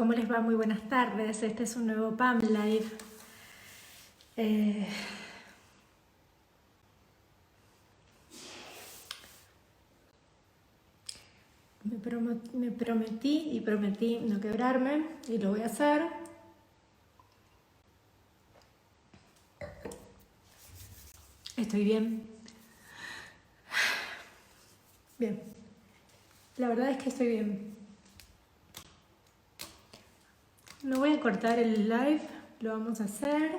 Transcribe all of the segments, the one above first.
¿Cómo les va? Muy buenas tardes. Este es un nuevo PAM Live. Me prometí no quebrarme y lo voy a hacer. Estoy bien. Bien. La verdad es que estoy bien. No voy a cortar el live, lo vamos a hacer.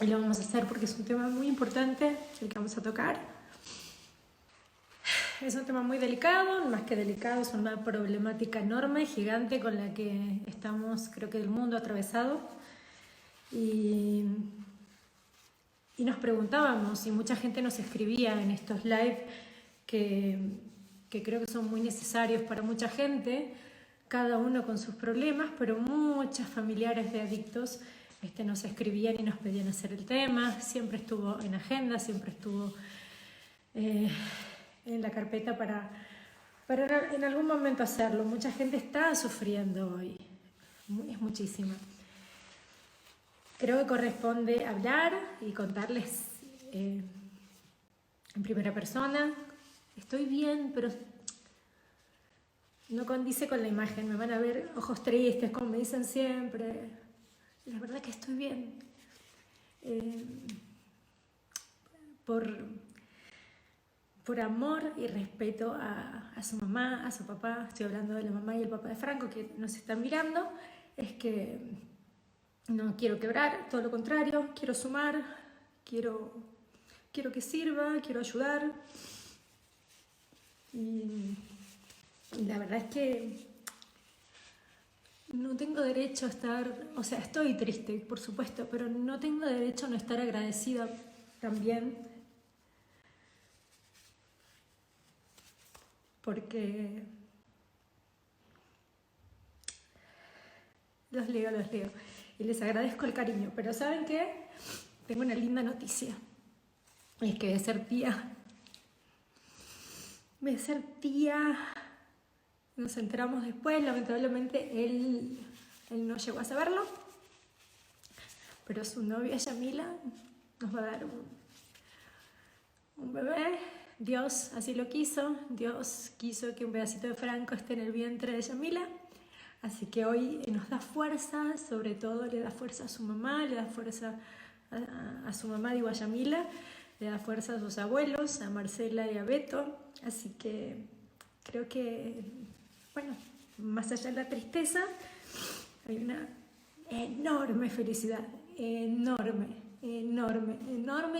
Y lo vamos a hacer porque es un tema muy importante el que vamos a tocar. Es un tema muy delicado, más que delicado, es una problemática enorme, gigante, con la que estamos, creo que el mundo atravesado. Y nos preguntábamos, y mucha gente nos escribía en estos live que creo que son muy necesarios para mucha gente, cada uno con sus problemas, pero muchas familiares de adictos nos escribían y nos pedían hacer el tema. Siempre estuvo en agenda, siempre estuvo en la carpeta para en algún momento hacerlo. Mucha gente está sufriendo hoy, es muchísima. Creo que corresponde hablar y contarles en primera persona. Estoy bien, pero no condice con la imagen. Me van a ver ojos tristes, como me dicen siempre. La verdad que estoy bien. Por amor y respeto a su mamá, a su papá, estoy hablando de la mamá y el papá de Franco que nos están mirando, es que no quiero quebrar, todo lo contrario, quiero sumar, quiero que sirva, quiero ayudar. Y la verdad es que no tengo derecho a estar, o sea, estoy triste, por supuesto, pero no tengo derecho a no estar agradecida también, porque los leo y les agradezco el cariño, pero ¿saben qué? Tengo una linda noticia, es que voy a ser tía. Nos enteramos después, lamentablemente él no llegó a saberlo, pero su novia Yamila nos va a dar un bebé. Dios así lo quiso, Dios quiso que un pedacito de Franco esté en el vientre de Yamila, así que hoy nos da fuerza, sobre todo le da fuerza a su mamá, le da fuerza a su mamá, digo a Yamila, le da fuerza a sus abuelos, a Marcela y a Beto, así que creo que, bueno, más allá de la tristeza, hay una enorme felicidad, enorme,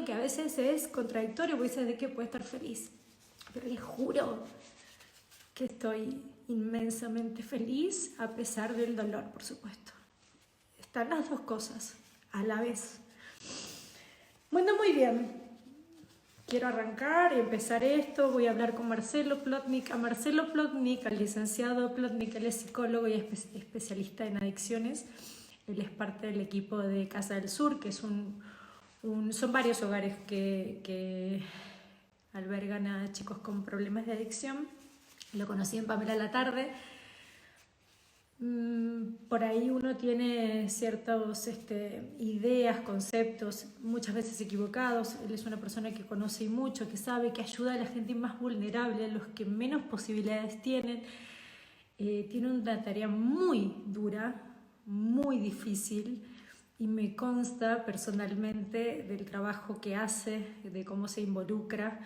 que a veces es contradictorio, porque dices, ¿de qué puedo estar feliz? Pero les juro que estoy inmensamente feliz a pesar del dolor, por supuesto. Están las dos cosas a la vez. Bueno, muy bien. Quiero arrancar y empezar esto. Voy a hablar con Marcelo Plotnik. A Marcelo Plotnik, al licenciado Plotnik, él es psicólogo y especialista en adicciones. Él es parte del equipo de Casa del Sur, que es son varios hogares que albergan a chicos con problemas de adicción. Lo conocí en Pamela la tarde. Por ahí uno tiene ciertas ideas, conceptos, muchas veces equivocados. Él es una persona que conoce mucho, que sabe, que ayuda a la gente más vulnerable, a los que menos posibilidades tienen. Tiene una tarea muy dura, muy difícil, y me consta personalmente del trabajo que hace, de cómo se involucra.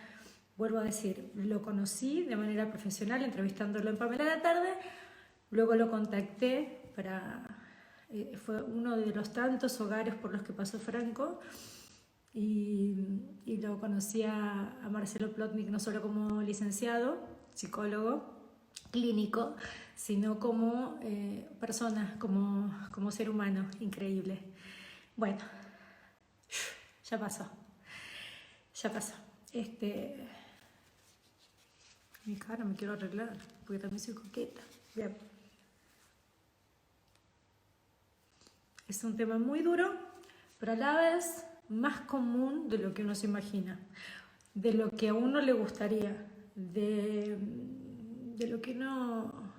Vuelvo a decir, lo conocí de manera profesional entrevistándolo en Pamela la tarde. Luego lo contacté fue uno de los tantos hogares por los que pasó Franco, y lo conocí a Marcelo Plotnik no solo como licenciado, psicólogo, clínico, sino como persona, como ser humano, increíble. Bueno, ya pasó. Mi cara me quiero arreglar, porque también soy coqueta. Bien. Es un tema muy duro, pero a la vez más común de lo que uno se imagina, de lo que a uno le gustaría, de lo que uno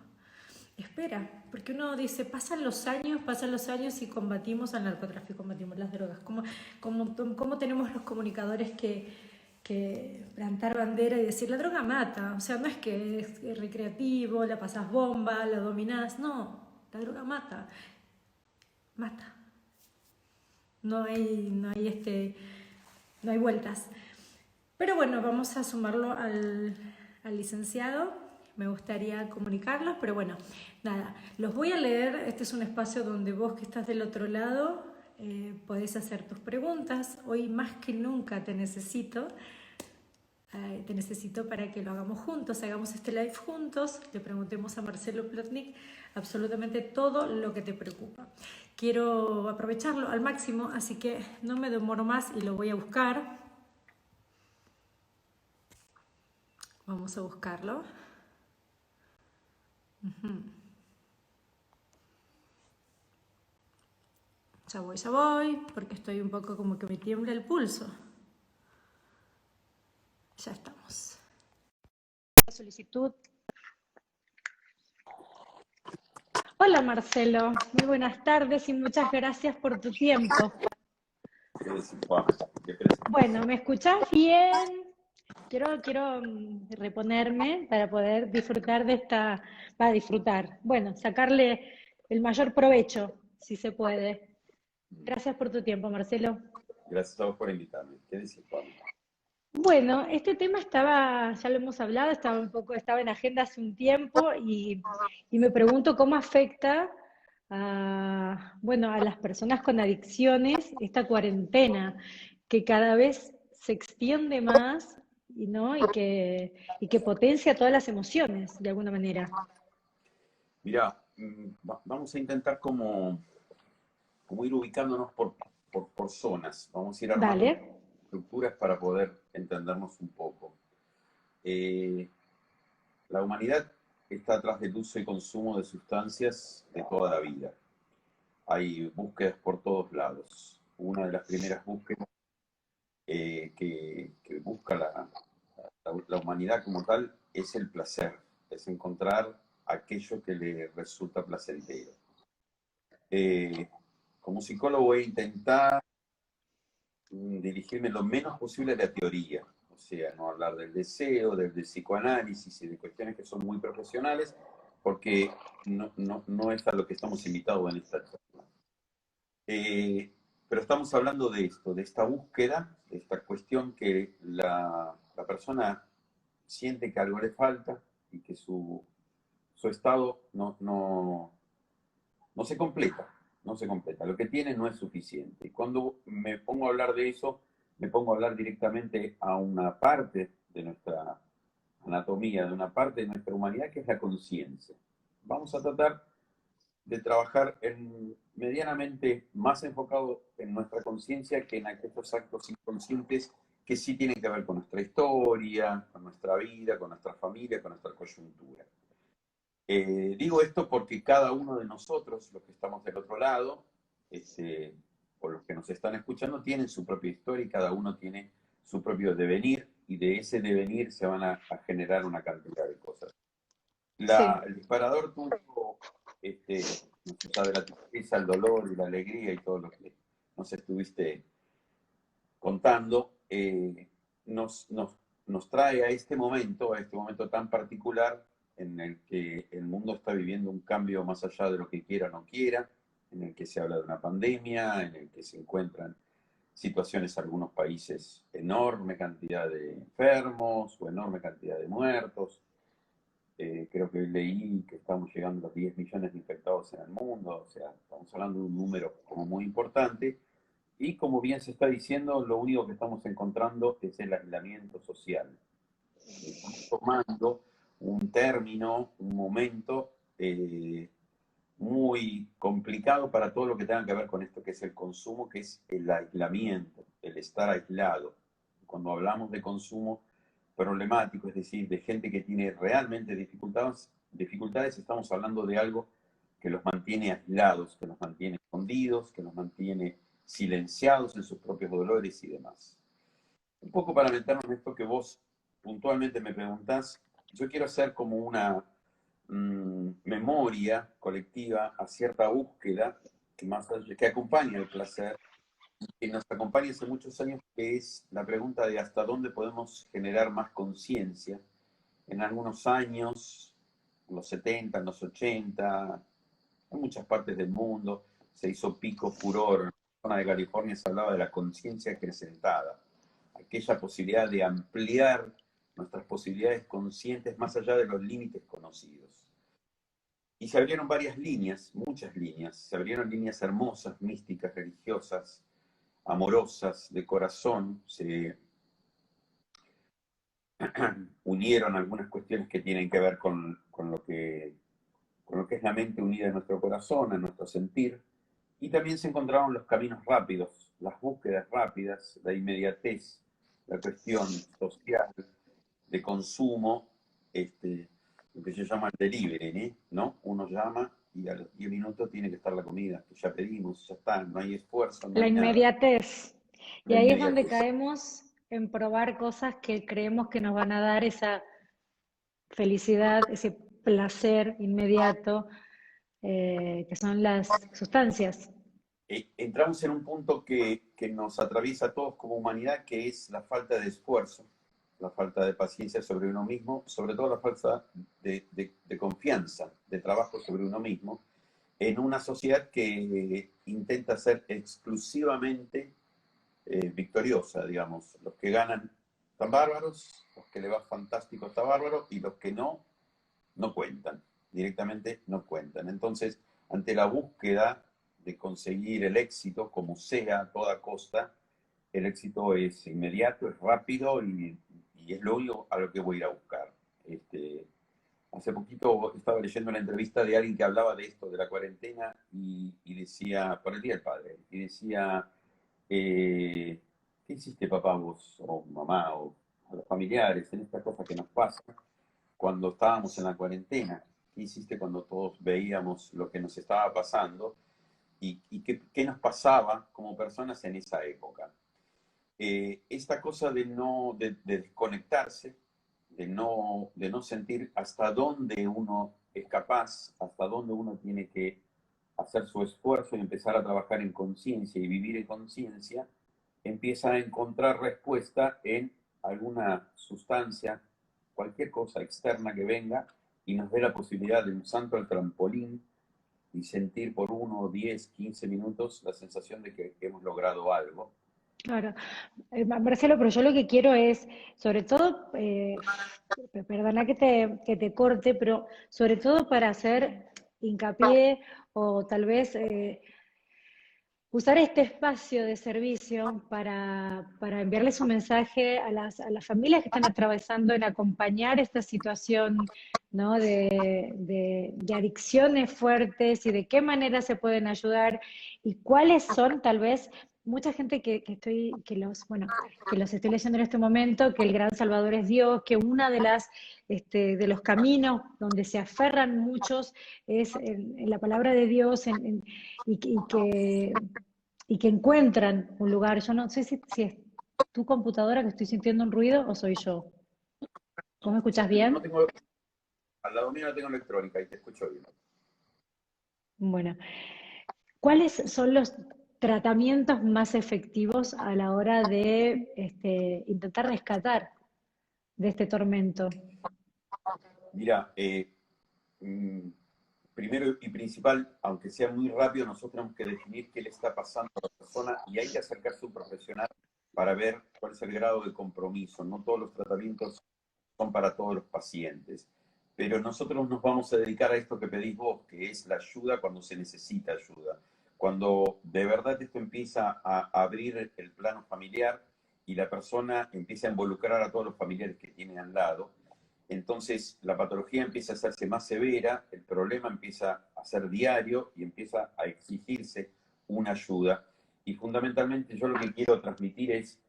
espera, porque uno dice, pasan los años y combatimos al narcotráfico, combatimos las drogas. ¿Cómo tenemos los comunicadores que plantar bandera y decir, la droga mata? O sea, no es que es recreativo, la pasas bomba, la dominás, no, la droga mata, mata. No hay vueltas. Pero bueno, vamos a sumarlo al licenciado. Me gustaría comunicarlos, pero bueno, nada, los voy a leer. Este es un espacio donde vos que estás del otro lado podés hacer tus preguntas. Hoy más que nunca te necesito para que lo hagamos juntos, hagamos este live juntos, le preguntemos a Marcelo Plotnik absolutamente todo lo que te preocupa. Quiero aprovecharlo al máximo, así que no me demoro más y lo voy a buscar. Vamos a buscarlo. Ya voy, porque estoy un poco como que me tiembla el pulso. Ya estamos. Solicitud. Hola Marcelo, muy buenas tardes y muchas gracias por tu tiempo. Bueno, ¿me escuchás bien? Quiero reponerme para poder disfrutar bueno, sacarle el mayor provecho, si se puede. Gracias por tu tiempo, Marcelo. Gracias a vos por invitarme. ¿Qué decís, Pablo? Bueno, este tema ya lo hemos hablado, estaba en agenda hace un tiempo y me pregunto cómo afecta a las personas con adicciones esta cuarentena, que cada vez se extiende más ¿no? y que potencia todas las emociones de alguna manera. Mira, vamos a intentar como ir ubicándonos por zonas. Vamos a ir armando Dale. estructuras para poder entendernos un poco. La humanidad está atrás del uso y consumo de sustancias de toda la vida. Hay búsquedas por todos lados. Una de las primeras búsquedas que busca la humanidad como tal es el placer, es encontrar aquello que le resulta placentero. Como psicólogo voy a intentar dirigirme lo menos posible a la teoría, o sea, no hablar del deseo, del psicoanálisis y de cuestiones que son muy profesionales, porque no es a lo que estamos invitados en esta charla. Pero estamos hablando de esto, de esta búsqueda, de esta cuestión que la persona siente que algo le falta y que su estado no se completa, no se completa. Lo que tiene no es suficiente. Y cuando me pongo a hablar de eso, me pongo a hablar directamente a una parte de nuestra anatomía, de una parte de nuestra humanidad, que es la conciencia. Vamos a tratar de trabajar medianamente más enfocado en nuestra conciencia que en aquellos actos inconscientes que sí tienen que ver con nuestra historia, con nuestra vida, con nuestra familia, con nuestra coyuntura. Digo esto porque cada uno de nosotros, los que estamos del otro lado, o los que nos están escuchando, tienen su propia historia y cada uno tiene su propio devenir, y de ese devenir se van a generar una cantidad de cosas. El disparador tuvo, nos sabe la tristeza, el dolor y la alegría y todo lo que nos estuviste contando, nos trae a este momento tan particular en el que el mundo está viviendo un cambio más allá de lo que quiera o no quiera, en el que se habla de una pandemia, en el que se encuentran situaciones en algunos países, enorme cantidad de enfermos o enorme cantidad de muertos. Creo que leí que estamos llegando a los 10 millones de infectados en el mundo, o sea, estamos hablando de un número como muy importante. Y como bien se está diciendo, lo único que estamos encontrando es el aislamiento social. Estamos tomando un término, un momento muy complicado para todo lo que tenga que ver con esto que es el consumo, que es el aislamiento, el estar aislado. Cuando hablamos de consumo problemático, es decir, de gente que tiene realmente dificultades, estamos hablando de algo que los mantiene aislados, que los mantiene escondidos, que los mantiene silenciados en sus propios dolores y demás. Un poco para meternos en esto que vos puntualmente me preguntás, yo quiero hacer como una memoria colectiva, a cierta búsqueda que acompaña el placer, que nos acompaña hace muchos años, que es la pregunta de hasta dónde podemos generar más conciencia. En algunos años, en los 70, en los 80, en muchas partes del mundo, se hizo pico furor. En la zona de California se hablaba de la conciencia acrecentada, aquella posibilidad de ampliar nuestras posibilidades conscientes más allá de los límites conocidos. Y se abrieron varias líneas, muchas líneas. Se abrieron líneas hermosas, místicas, religiosas, amorosas, de corazón. Se unieron algunas cuestiones que tienen que ver con lo que es la mente unida en nuestro corazón, en nuestro sentir. Y también se encontraron los caminos rápidos, las búsquedas rápidas, la inmediatez, la cuestión social, de consumo, lo que se llama el delivery, ¿no? Uno llama y a los 10 minutos tiene que estar la comida, que ya pedimos, ya está, no hay esfuerzo, no La hay nada. inmediatez. Y La ahí es donde inmediatez. caemos en probar cosas que creemos que nos van a dar esa felicidad, ese placer inmediato, que son las sustancias. Entramos en un punto que nos atraviesa a todos como humanidad, que es la falta de esfuerzo, la falta de paciencia sobre uno mismo, sobre todo la falta de confianza, de trabajo sobre uno mismo, en una sociedad que intenta ser exclusivamente victoriosa, digamos. Los que ganan están bárbaros, los que le va fantástico está bárbaro, y los que no, no cuentan, directamente no cuentan. Entonces, ante la búsqueda de conseguir el éxito, como sea, a toda costa, el éxito es inmediato, es rápido y es lo único a lo que voy a ir a buscar. Hace poquito estaba leyendo una entrevista de alguien que hablaba de esto, de la cuarentena, y decía, por el Día del Padre, y decía, ¿qué hiciste papá vos, o mamá, o a los familiares, en esta cosa que nos pasa cuando estábamos en la cuarentena? ¿Qué hiciste cuando todos veíamos lo que nos estaba pasando? ¿Y qué nos pasaba como personas en esa época? Esta cosa de desconectarse, de no sentir hasta dónde uno es capaz, hasta dónde uno tiene que hacer su esfuerzo y empezar a trabajar en conciencia y vivir en conciencia, empieza a encontrar respuesta en alguna sustancia, cualquier cosa externa que venga, y nos dé la posibilidad de un salto al trampolín y sentir por 1, 10, 15 minutos la sensación de que hemos logrado algo. Claro. Marcelo, pero yo lo que quiero es, sobre todo, perdona que te corte, pero sobre todo para hacer hincapié o tal vez usar este espacio de servicio para enviarles un mensaje a las familias que están atravesando en acompañar esta situación, ¿no? De adicciones fuertes y de qué manera se pueden ayudar y cuáles son tal vez mucha gente bueno, que los estoy leyendo en este momento, que el gran Salvador es Dios, que una de de los caminos donde se aferran muchos es en la palabra de Dios, y que encuentran un lugar. Yo no sé si es tu computadora que estoy sintiendo un ruido o soy yo. ¿Vos me escuchás No bien? tengo, al lado mío no tengo electrónica y te escucho bien. Bueno, ¿cuáles son los tratamientos más efectivos a la hora de intentar rescatar de este tormento? Mira, primero y principal, aunque sea muy rápido, nosotros tenemos que definir qué le está pasando a la persona y hay que acercarse a un profesional para ver cuál es el grado de compromiso. No todos los tratamientos son para todos los pacientes, pero nosotros nos vamos a dedicar a esto que pedís vos, que es la ayuda cuando se necesita ayuda. Cuando de verdad esto empieza a abrir el plano familiar y la persona empieza a involucrar a todos los familiares que tiene al lado, entonces la patología empieza a hacerse más severa, el problema empieza a ser diario y empieza a exigirse una ayuda. Y fundamentalmente yo lo que quiero transmitir es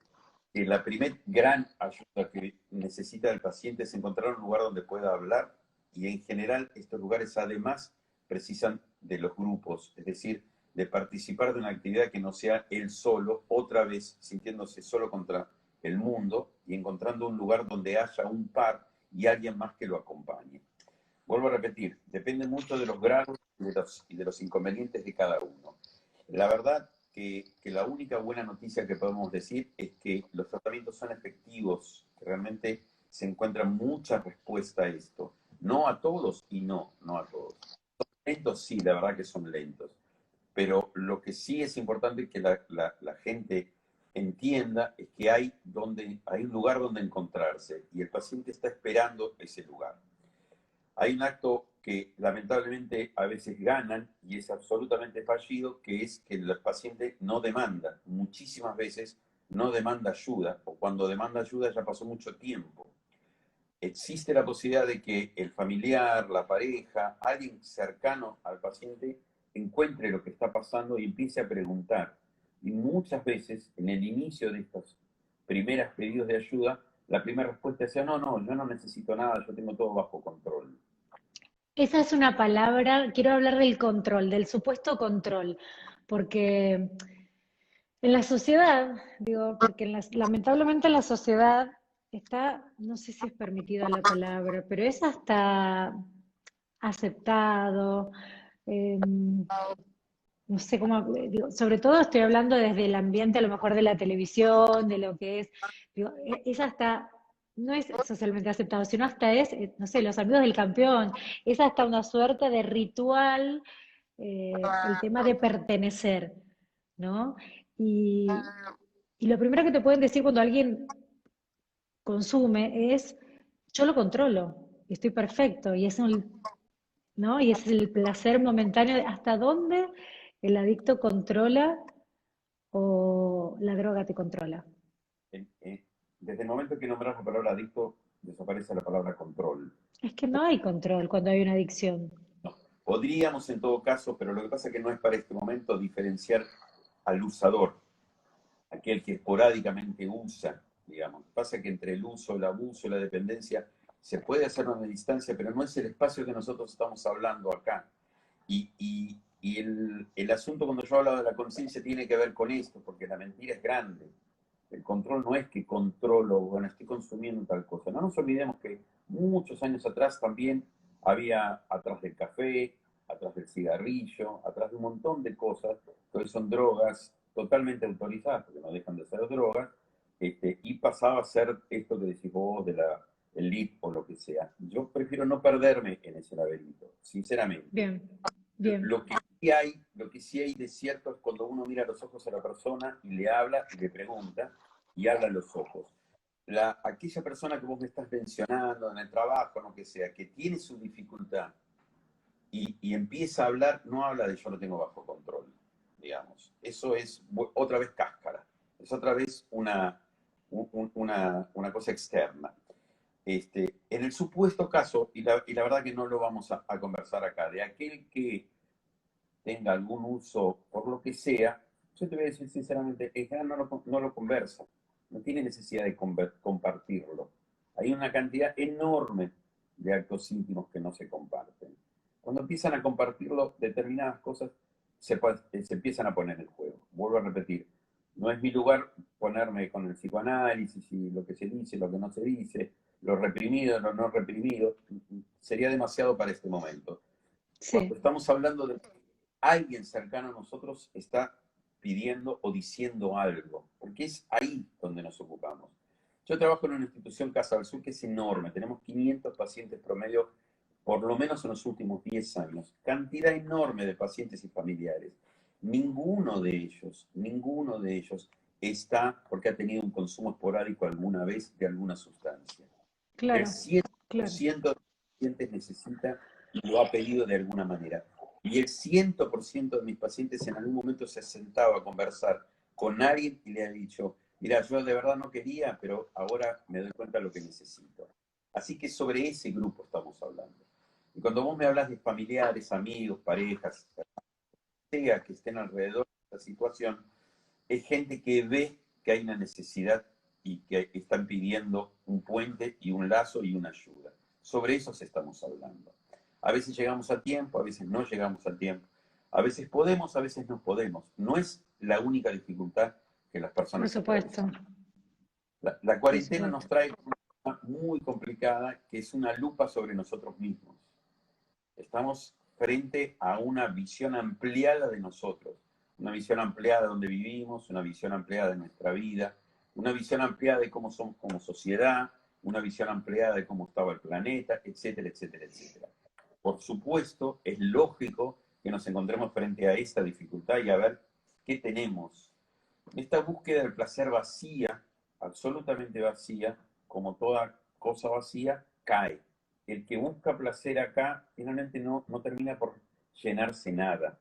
que la primer gran ayuda que necesita el paciente es encontrar un lugar donde pueda hablar, y en general estos lugares además precisan de los grupos, es decir, de participar de una actividad que no sea él solo, otra vez sintiéndose solo contra el mundo y encontrando un lugar donde haya un par y alguien más que lo acompañe. vuelvo a repetir, depende mucho de los grados y de los inconvenientes de cada uno. La verdad que la única buena noticia que podemos decir es que los tratamientos son efectivos, que realmente se encuentra mucha respuesta a esto. No a todos y no a todos. Son lentos, sí, la verdad que son lentos. Pero lo que sí es importante que la gente entienda es que hay un lugar donde encontrarse y el paciente está esperando ese lugar. Hay un acto que lamentablemente a veces ganan y es absolutamente fallido, que es que el paciente no demanda, muchísimas veces no demanda ayuda, o cuando demanda ayuda ya pasó mucho tiempo. Existe la posibilidad de que el familiar, la pareja, alguien cercano al paciente encuentre lo que está pasando y empiece a preguntar. Y muchas veces, en el inicio de estos primeros pedidos de ayuda, la primera respuesta es, no, yo no necesito nada, yo tengo todo bajo control. Esa es una palabra, quiero hablar del control, del supuesto control, porque en la sociedad, digo, porque lamentablemente en la sociedad está, no sé si es permitida la palabra, pero es hasta aceptado, no sé cómo, digo, sobre todo estoy hablando desde el ambiente a lo mejor de la televisión, de lo que es, digo, es hasta, no es socialmente aceptado, sino hasta es, no sé, los amigos del campeón, es hasta una suerte de ritual, el tema de pertenecer, ¿no? Y, y lo primero que te pueden decir cuando alguien consume es, yo lo controlo, y estoy perfecto, y es un, ¿no? Y es el placer momentáneo de hasta dónde el adicto controla o la droga te controla. Desde el momento que nombras la palabra adicto, desaparece la palabra control. Es que no hay control cuando hay una adicción. Podríamos en todo caso, pero lo que pasa es que no es para este momento diferenciar al usador, aquel que esporádicamente usa, digamos. Pasa que entre el uso, el abuso, la dependencia, se puede hacer una distancia, pero no es el espacio que nosotros estamos hablando acá. Y el asunto cuando yo hablo de la conciencia tiene que ver con esto, porque la mentira es grande. El control no es que controlo, bueno, estoy consumiendo tal cosa. No nos olvidemos que muchos años atrás también había atrás del café, atrás del cigarrillo, atrás de un montón de cosas que hoy son drogas totalmente autorizadas, porque no dejan de ser drogas, y pasaba a ser esto que decís vos, el lead o lo que sea. Yo prefiero no perderme en ese laberinto, sinceramente. Bien, bien. Lo que sí hay de cierto es cuando uno mira a los ojos a la persona y le habla y le pregunta y habla a los ojos. Aquella persona que vos me estás mencionando en el trabajo, lo que sea, que tiene su dificultad y empieza a hablar, no habla de yo lo tengo bajo control, digamos. Eso es otra vez cáscara, es otra vez una cosa externa. En el supuesto caso, y la verdad que no lo vamos a conversar acá, de aquel que tenga algún uso por lo que sea, yo te voy a decir sinceramente, el GAN no lo conversa, no tiene necesidad de compartirlo. Hay una cantidad enorme de actos íntimos que no se comparten. Cuando empiezan a compartirlo, determinadas cosas se empiezan a poner en juego. Vuelvo a repetir, no es mi lugar ponerme con el psicoanálisis y lo que se dice, lo que no se dice, lo reprimido, lo no reprimido, sería demasiado para este momento. Cuando Sí, estamos hablando de alguien cercano a nosotros está pidiendo o diciendo algo, porque es ahí donde nos ocupamos. Yo trabajo en una institución Casa del Sur que es enorme, tenemos 500 pacientes promedio, por lo menos en los últimos 10 años, cantidad enorme de pacientes y familiares. Ninguno de ellos está porque ha tenido un consumo esporádico alguna vez de alguna sustancia. El claro, claro. 100% de los pacientes necesita y lo ha pedido de alguna manera. Y el 100% de mis pacientes en algún momento se ha sentado a conversar con alguien y le ha dicho, mira, yo de verdad no quería, pero ahora me doy cuenta de lo que necesito. Así que sobre ese grupo estamos hablando. Y cuando vos me hablas de familiares, amigos, parejas, sea que estén alrededor de esta situación, es gente que ve que hay una necesidad y que están pidiendo un puente y un lazo y una ayuda. Sobre eso estamos hablando. A veces llegamos a tiempo, a veces no llegamos a tiempo. A veces podemos, a veces no podemos. No es la única dificultad que las Por personas supuesto, atraviesan. La por cuarentena nos supuesto. trae una cosa muy complicada que es una lupa sobre nosotros mismos. Estamos frente a una visión ampliada de nosotros, una visión ampliada de donde vivimos, una visión ampliada de nuestra vida, una visión ampliada de cómo somos como sociedad, una visión ampliada de cómo estaba el planeta, etcétera, etcétera, etcétera. Por supuesto, es lógico que nos encontremos frente a esta dificultad y a ver qué tenemos. Esta búsqueda del placer vacía, absolutamente vacía, como toda cosa vacía, cae. El que busca placer acá finalmente no termina por llenarse nada.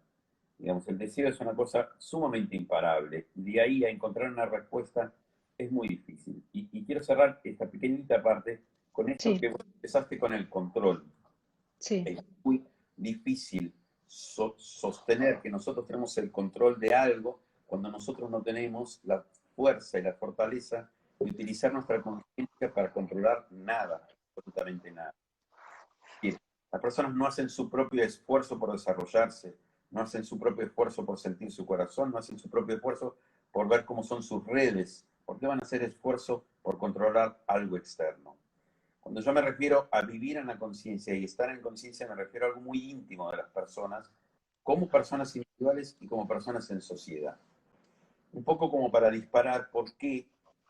Digamos, el deseo es una cosa sumamente imparable. De ahí a encontrar una respuesta es muy difícil. Y quiero cerrar esta pequeñita parte con esto Sí, que vos empezaste con el control. sí. Es muy difícil sostener que nosotros tenemos el control de algo cuando nosotros no tenemos la fuerza y la fortaleza de utilizar nuestra conciencia para controlar nada, absolutamente nada. Y las personas no hacen su propio esfuerzo por desarrollarse, no hacen su propio esfuerzo por sentir su corazón, no hacen su propio esfuerzo por ver cómo son sus redes. ¿Por qué van a hacer esfuerzo por controlar algo externo? Cuando yo me refiero a vivir en la conciencia y estar en conciencia, me refiero a algo muy íntimo de las personas, como personas individuales y como personas en sociedad. Un poco como para disparar por qué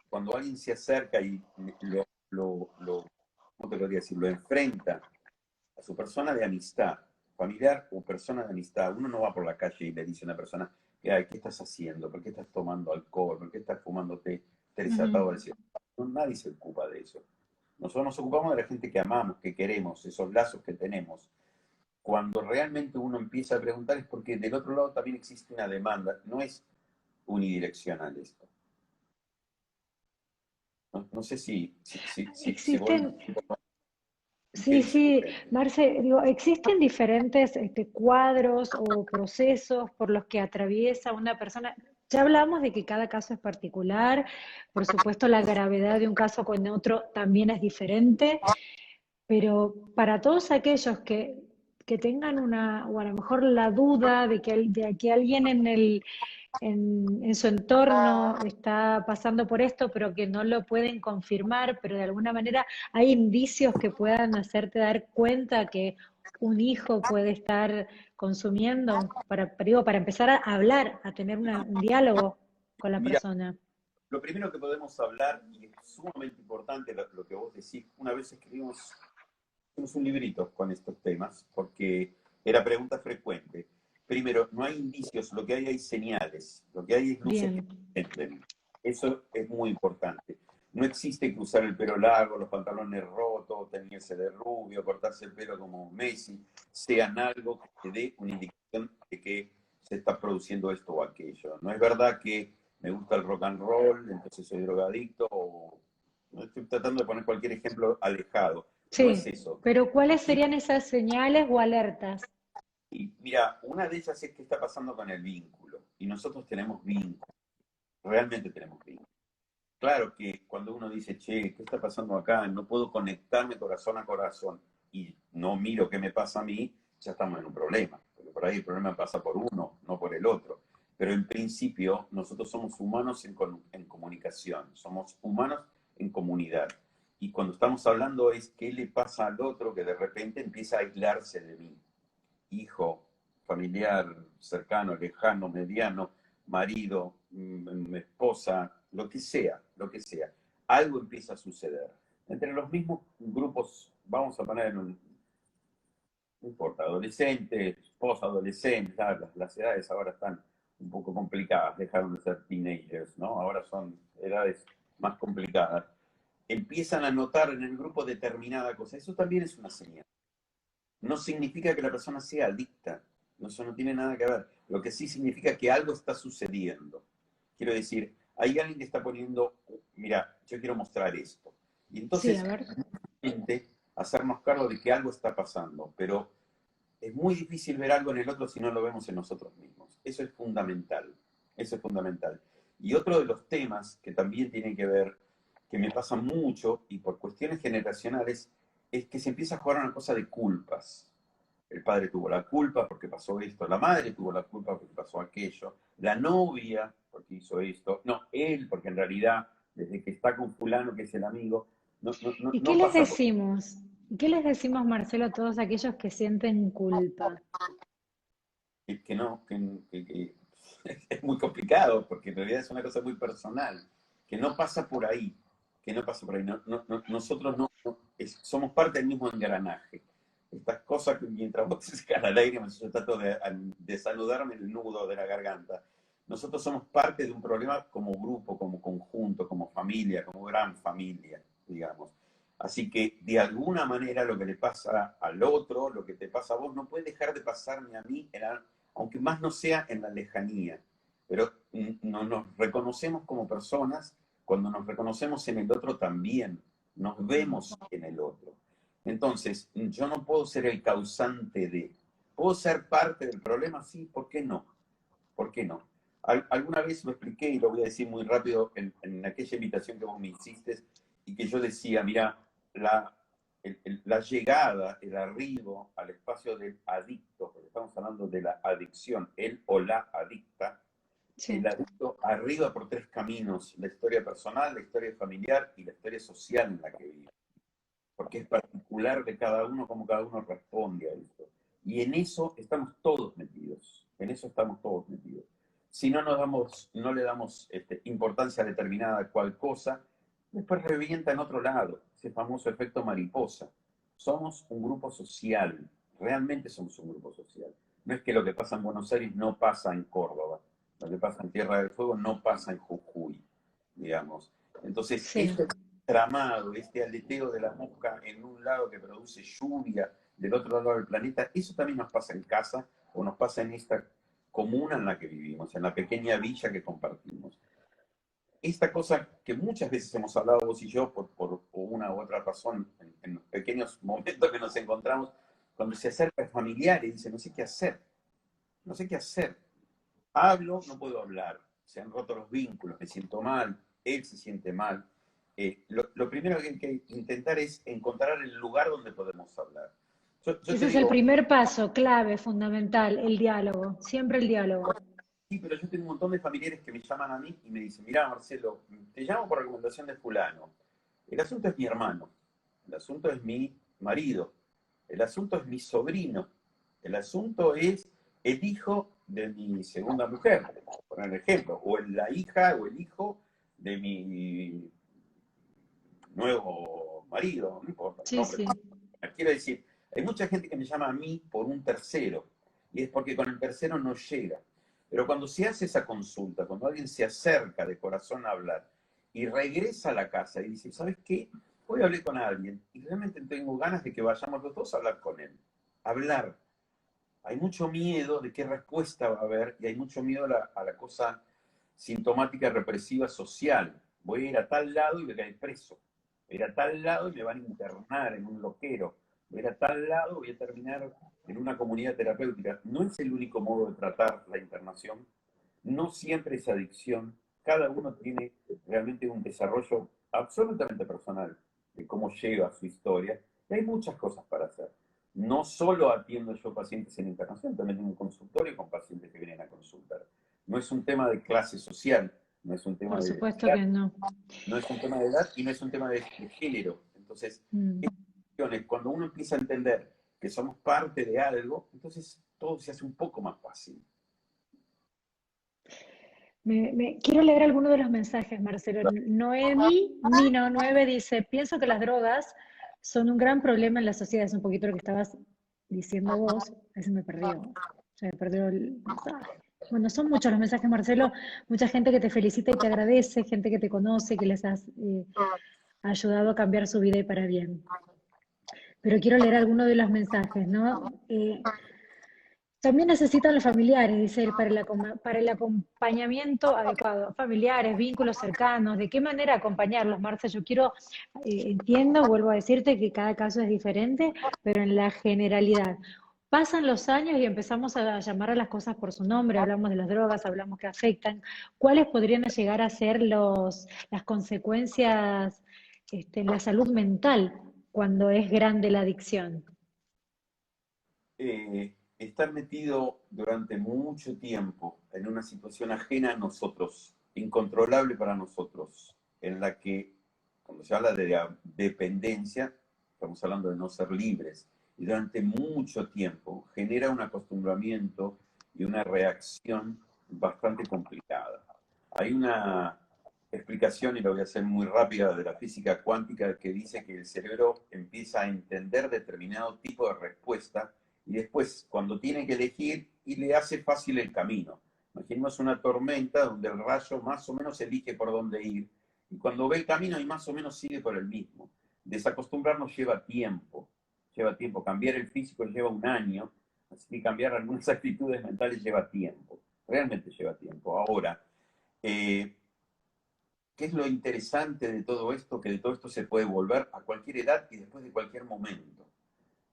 cuando alguien se acerca y ¿cómo te lo voy a decir? Lo enfrenta a su persona de amistad, familiar o persona de amistad. Uno no va por la calle y le dice a una persona, ¿qué estás haciendo? ¿Por qué estás tomando alcohol? ¿Por qué estás fumando té desatado al cielo? No, nadie se ocupa de eso. Nosotros nos ocupamos de la gente que amamos, que queremos, esos lazos que tenemos. Cuando realmente uno empieza a preguntar es porque del otro lado también existe una demanda, no es unidireccional esto. No sé si voy Existen, y qué sí, dice tu sí, gente. Marce, digo, existen diferentes cuadros o procesos por los que atraviesa una persona. Ya hablamos de que cada caso es particular, por supuesto la gravedad de un caso con otro también es diferente, pero para todos aquellos que tengan una, o a lo mejor la duda de que alguien en su entorno está pasando por esto, pero que no lo pueden confirmar, pero de alguna manera hay indicios que puedan hacerte dar cuenta que un hijo puede estar consumiendo, digo, para empezar a hablar, a tener un diálogo con la Mira, persona. lo primero que podemos hablar, y es sumamente importante lo que vos decís, una vez escribimos un librito con estos temas, porque era pregunta frecuente. Primero, no hay indicios, lo que hay señales, lo que hay es luces que Bien, prenden. Eso es muy importante. No existe que usar el pelo largo, los pantalones rotos, teñirse de rubio, cortarse el pelo como Messi, sean algo que te dé una indicación de que se está produciendo esto o aquello. No es verdad que me gusta el rock and roll, entonces soy drogadicto, o no estoy tratando de poner cualquier ejemplo alejado. No es sí, eso. pero ¿cuáles Sí, serían esas señales o alertas? y mira, una de ellas es qué está pasando con el vínculo. Y nosotros tenemos vínculo, realmente tenemos vínculo. Claro que cuando uno dice, che, ¿qué está pasando acá? No puedo conectarme corazón a corazón y no miro qué me pasa a mí, ya estamos en un problema. Porque por ahí el problema pasa por uno, no por el otro. Pero en principio, nosotros somos humanos en comunicación, somos humanos en comunidad. Y cuando estamos hablando es qué le pasa al otro que de repente empieza a aislarse de mí. Hijo, familiar, cercano, lejano, mediano, marido, esposa, lo que sea, lo que sea. Algo empieza a suceder. Entre los mismos grupos, vamos a poner, no importa, adolescentes, posadolescentes, las edades ahora están un poco complicadas, dejaron de ser teenagers, ¿no? Ahora son edades más complicadas. Empiezan a notar en el grupo determinada cosa. Eso también es una señal. No significa que la persona sea adicta, eso no tiene nada que ver. Lo que sí significa que algo está sucediendo. Quiero decir, hay alguien que está poniendo, mira, yo quiero mostrar esto. Y Sí, a entonces, ver. hacernos cargo de que algo está pasando, pero es muy difícil ver algo en el otro si no lo vemos en nosotros mismos. Eso es fundamental, eso es fundamental. Y otro de los temas que también tiene que ver, que me pasa mucho y por cuestiones generacionales, es que se empieza a jugar una cosa de culpas. El padre tuvo la culpa porque pasó esto, la madre tuvo la culpa porque pasó aquello, la novia porque hizo esto, no, él porque en realidad desde que está con fulano que es el amigo, ¿Y qué no les pasa por... decimos? ¿Qué les decimos, Marcelo, a todos aquellos que sienten culpa? Que no, que es muy complicado, porque en realidad es una cosa muy personal, que no pasa por ahí, que no pasa por ahí. Nosotros somos parte del mismo engranaje. Estas cosas que mientras vos te sacas al aire, yo trato de saludarme el nudo de la garganta. Nosotros somos parte de un problema como grupo, como conjunto, como familia, como gran familia, digamos. Así que de alguna manera lo que le pasa al otro, lo que te pasa a vos, no puede dejar de pasarme a mí, aunque más no sea en la lejanía. Pero no, nos reconocemos como personas, cuando nos reconocemos en el otro también, nos vemos en el otro. Entonces, yo no puedo ser el causante de. ¿Puedo ser parte del problema? Sí, ¿por qué no? ¿Por qué no? Alguna vez lo expliqué y lo voy a decir muy rápido en aquella invitación que vos me hiciste y que yo decía, mira, la llegada, el arribo al espacio del adicto, porque estamos hablando de la adicción, él o la adicta, el Sí. adicto arriba por tres caminos: la historia personal, la historia familiar y la historia social en la que vive, porque es particular de cada uno cómo cada uno responde a esto. Y en eso estamos todos metidos, en eso estamos todos metidos. Si no le damos importancia a determinada cual cosa, después revienta en otro lado, ese famoso efecto mariposa. Somos un grupo social, realmente somos un grupo social. No es que lo que pasa en Buenos Aires no pasa en Córdoba, lo que pasa en Tierra del Fuego no pasa en Jujuy, digamos. Entonces, Sí. este tramado, este aleteo de la mosca en un lado que produce lluvia, del otro lado del planeta, eso también nos pasa en casa o nos pasa en esta comuna en la que vivimos, en la pequeña villa que compartimos. Esta cosa que muchas veces hemos hablado vos y yo por una u otra razón, en los pequeños momentos que nos encontramos, cuando se acerca el familiar y dice, no sé qué hacer, no sé qué hacer. Hablo, no puedo hablar, se han roto los vínculos, me siento mal, él se siente mal. Lo primero que hay que intentar es encontrar el lugar donde podemos hablar. Yo te Ese es el digo, primer paso, clave, fundamental, el diálogo, siempre el diálogo. sí, pero yo tengo un montón de familiares que me llaman a mí y me dicen, mira Marcelo, te llamo por recomendación de fulano. El asunto es mi hermano, el asunto es mi marido, el asunto es mi sobrino, el asunto es el hijo de mi segunda mujer, por ejemplo, o la hija o el hijo de mi nuevo marido, no importa el Sí, nombre. sí. Quiero decir, hay mucha gente que me llama a mí por un tercero, y es porque con el tercero no llega. Pero cuando se hace esa consulta, cuando alguien se acerca de corazón a hablar y regresa a la casa y dice, ¿sabes qué? Hoy hablé con alguien y realmente tengo ganas de que vayamos los dos a hablar con él. Hablar. Hay mucho miedo de qué respuesta va a haber y hay mucho miedo a la cosa sintomática represiva social. Voy a ir a tal lado y voy a caer preso. Voy a ir a tal lado y me van a internar en un loquero. Voy a ir a tal lado y voy a terminar en una comunidad terapéutica. No es el único modo de tratar la internación. No siempre es adicción. Cada uno tiene realmente un desarrollo absolutamente personal de cómo llega a su historia. Y hay muchas cosas para hacer. No solo atiendo yo pacientes en internación, también tengo un consultorio con pacientes que vienen a consultar. No es un tema de clase social, no es un tema Por de supuesto edad, que no. no es un tema de edad y no es un tema de género. Entonces, Mm. cuando uno empieza a entender que somos parte de algo, entonces todo se hace un poco más fácil. Quiero leer alguno de los mensajes, Marcelo. Noemi, Mino 9 dice, pienso que las drogas son un gran problema en la sociedad. Es un poquito lo que estabas diciendo vos. Ahí se me perdió el mensaje. Bueno, son muchos los mensajes, Marcelo. Mucha gente que te felicita y te agradece, gente que te conoce, que les has ayudado a cambiar su vida y para bien. Pero quiero leer algunos de los mensajes, ¿no? También necesitan los familiares, dice él, para el acompañamiento adecuado. Familiares, vínculos cercanos, ¿de qué manera acompañarlos, Marce? Yo quiero, entiendo, vuelvo a decirte que cada caso es diferente, pero en la generalidad. Pasan los años y empezamos a llamar a las cosas por su nombre, hablamos de las drogas, hablamos que afectan. ¿Cuáles podrían llegar a ser las consecuencias en la salud mental cuando es grande la adicción? Estar metido durante mucho tiempo en una situación ajena a nosotros, incontrolable para nosotros, en la que, cuando se habla de dependencia, estamos hablando de no ser libres, y durante mucho tiempo genera un acostumbramiento y una reacción bastante complicada. Hay una explicación, y lo voy a hacer muy rápida, de la física cuántica que dice que el cerebro empieza a entender determinado tipo de respuesta y después, cuando tiene que elegir, y le hace fácil el camino. Imaginemos una tormenta donde el rayo más o menos elige por dónde ir y cuando ve el camino y más o menos sigue por el mismo. Desacostumbrarnos lleva tiempo, cambiar el físico lleva un año, así que cambiar algunas actitudes mentales lleva tiempo, realmente lleva tiempo. Ahora, ¿qué es lo interesante de todo esto? Que de todo esto se puede volver a cualquier edad y después de cualquier momento.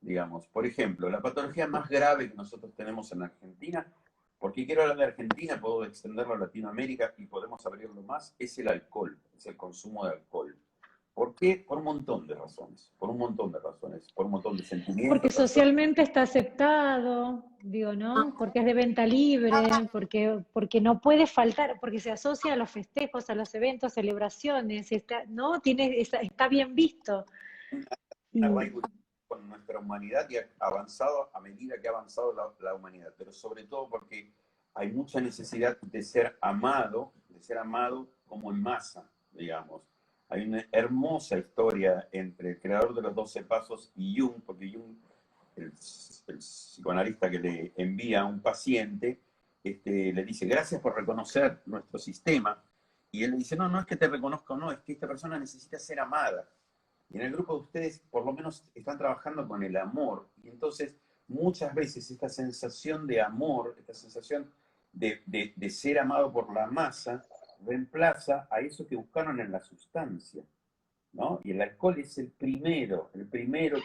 Digamos, por ejemplo, la patología más grave que nosotros tenemos en Argentina, porque quiero hablar de Argentina, puedo extenderlo a Latinoamérica y podemos abrirlo más, es el alcohol, es el consumo de alcohol. ¿Por qué? Por un montón de razones, por un montón de razones, por un montón de Porque sentimientos. socialmente está aceptado, digo, ¿no? Porque es de venta libre, porque no puede faltar, porque se asocia a los festejos, a los eventos, celebraciones, está, ¿no? Está bien visto. Y Arraigo con nuestra humanidad y ha avanzado a medida que ha avanzado la humanidad, pero sobre todo porque hay mucha necesidad de ser amado como en masa, digamos. Hay una hermosa historia entre el creador de los 12 pasos y Jung, porque Jung, el psicoanalista que le envía a un paciente, le dice, gracias por reconocer nuestro sistema, y él le dice, no, no es que te reconozca, no, es que esta persona necesita ser amada. Y en el grupo de ustedes por lo menos están trabajando con el amor. Y entonces muchas veces esta sensación de amor, esta sensación de ser amado por la masa, reemplaza a eso que buscaron en la sustancia, ¿no? Y el alcohol es el primero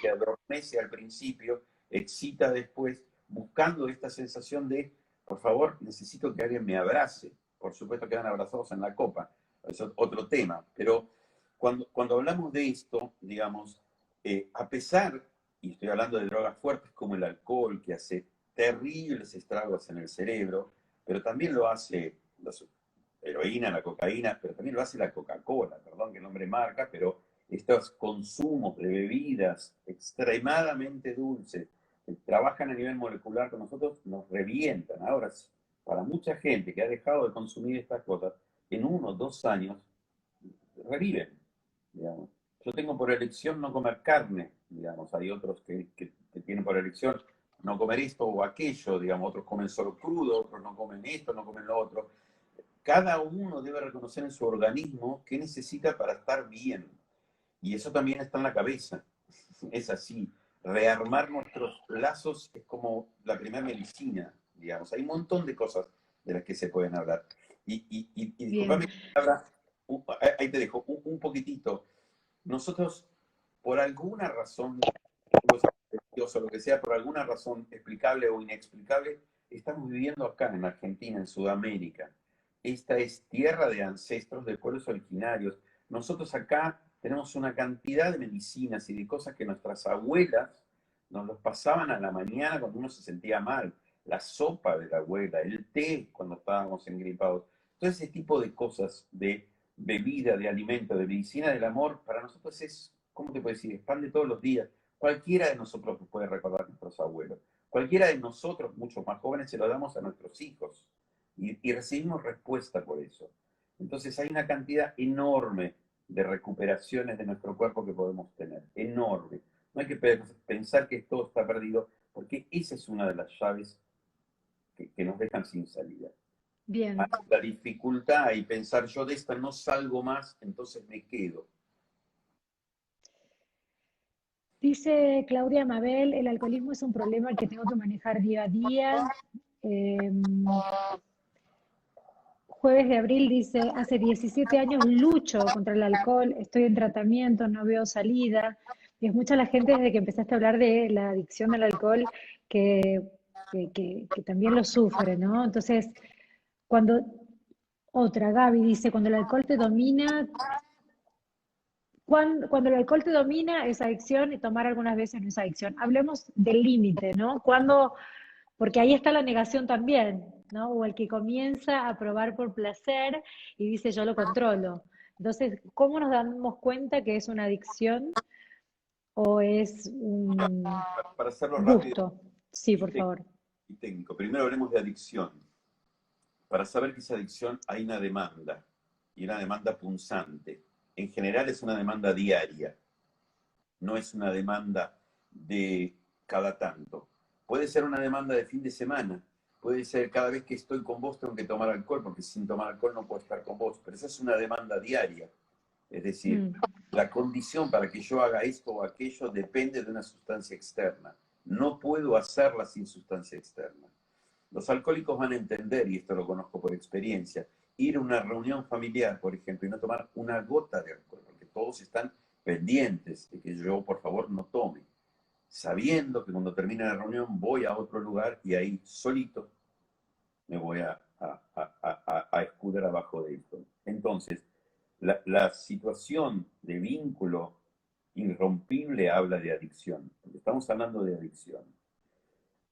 que adormece al principio, excita después, buscando esta sensación de, por favor, necesito que alguien me abrace. Por supuesto quedan abrazados en la copa, eso es otro tema, pero cuando hablamos de esto, digamos, a pesar, y estoy hablando de drogas fuertes como el alcohol, que hace terribles estragos en el cerebro, pero también lo hace la heroína, la cocaína, pero también lo hace la Coca-Cola, perdón que nombre marca, pero estos consumos de bebidas extremadamente dulces que trabajan a nivel molecular con nosotros nos revientan. Ahora, para mucha gente que ha dejado de consumir estas cosas, en 1 o 2 años reviven, digamos. Yo tengo por elección no comer carne, digamos, hay otros que tienen por elección no comer esto o aquello, digamos, otros comen solo crudo, otros no comen esto, no comen lo otro. Cada uno debe reconocer en su organismo qué necesita para estar bien. Y eso también está en la cabeza. Es así. Rearmar nuestros lazos es como la primera medicina, digamos. Hay un montón de cosas de las que se pueden hablar. Y bien, disculpame, ahí te dejo un poquitito. Nosotros, por alguna razón, Dios o lo que sea, por alguna razón explicable o inexplicable, estamos viviendo acá en Argentina, en Sudamérica. Esta es tierra de ancestros de pueblos originarios. Nosotros acá tenemos una cantidad de medicinas y de cosas que nuestras abuelas nos los pasaban a la mañana cuando uno se sentía mal. La sopa de la abuela, el té cuando estábamos engripados. Todo ese tipo de cosas, de bebida, de alimento, de medicina del amor, para nosotros es, ¿cómo te puedo decir? Es pan de todos los días. Cualquiera de nosotros nos puede recordar a nuestros abuelos. Cualquiera de nosotros, muchos más jóvenes, se lo damos a nuestros hijos y recibimos respuesta por eso. Entonces hay una cantidad enorme de recuperaciones de nuestro cuerpo que podemos tener, enorme. No hay que pensar que todo está perdido, porque esa es una de las llaves que nos dejan sin salida. bien. La dificultad y pensar yo de esta no salgo más, entonces me quedo. Dice Claudia Mabel, el alcoholismo es un problema que tengo que manejar día a día. Eh, Jueves de abril dice, hace 17 años lucho contra el alcohol, estoy en tratamiento, no veo salida. Y es mucha la gente desde que empezaste a hablar de la adicción al alcohol que, que también lo sufre, ¿no? Entonces, cuando otra, Gaby dice, cuando el alcohol te domina, cuando el alcohol te domina es adicción y tomar algunas veces no es adicción. Hablemos del límite, ¿no? Cuando, porque ahí está la negación también, ¿no? O el que comienza a probar por placer y dice yo lo controlo. Entonces, ¿cómo nos damos cuenta que es una adicción o es un Para hacerlo rápido gusto? Sí, y, por favor. y técnico, primero hablemos de adicción. Para saber que es adicción hay una demanda, y una demanda punzante. En general es una demanda diaria, no es una demanda de cada tanto. Puede ser una demanda de fin de semana, puede ser cada vez que estoy con vos tengo que tomar alcohol, porque sin tomar alcohol no puedo estar con vos, pero esa es una demanda diaria. Es decir, Mm, la condición para que yo haga esto o aquello depende de una sustancia externa. No puedo hacerla sin sustancia externa. Los alcohólicos van a entender, y esto lo conozco por experiencia, ir a una reunión familiar, por ejemplo, y no tomar una gota de alcohol, porque todos están pendientes de que yo, por favor, no tome, sabiendo que cuando termine la reunión voy a otro lugar y ahí solito me voy a escudar abajo de esto. Entonces, la situación de vínculo irrompible habla de adicción, porque estamos hablando de adicción.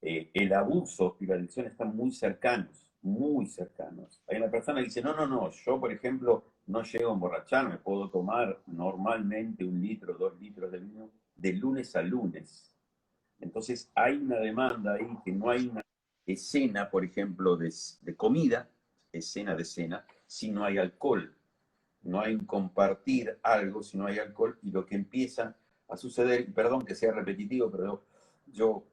El abuso y la adicción están muy cercanos, muy cercanos. Hay una persona que dice, no, no, no, yo por ejemplo no llego a emborracharme, puedo tomar normalmente 1 litro, 2 litros de vino de lunes a lunes. Entonces hay una demanda ahí que no hay una escena, por ejemplo, de comida, escena de cena, si no hay alcohol. No hay un compartir algo si no hay alcohol y lo que empieza a suceder, perdón que sea repetitivo, pero yo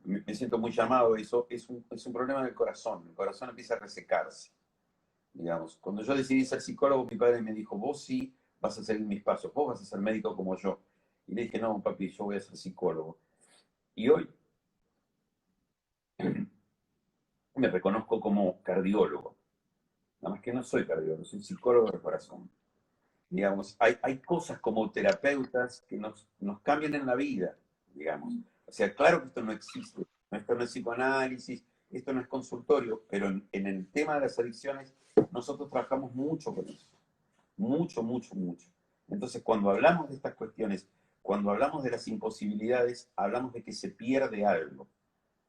me siento muy llamado a eso, es un problema del corazón. El corazón empieza a resecarse, digamos. Cuando yo decidí ser psicólogo, mi padre me dijo, vos sí vas a seguir mis pasos, vos vas a ser médico como yo. Y le dije, no, papi, yo voy a ser psicólogo. Y hoy me reconozco como cardiólogo. Nada más que no soy cardiólogo, soy psicólogo del corazón. Digamos, hay cosas como terapeutas que nos cambian en la vida, digamos. O sea, claro que esto no existe, esto no es psicoanálisis, esto no es consultorio, pero en el tema de las adicciones nosotros trabajamos mucho con eso, mucho, mucho, mucho. Entonces, cuando hablamos de estas cuestiones, cuando hablamos de las imposibilidades, hablamos de que se pierde algo.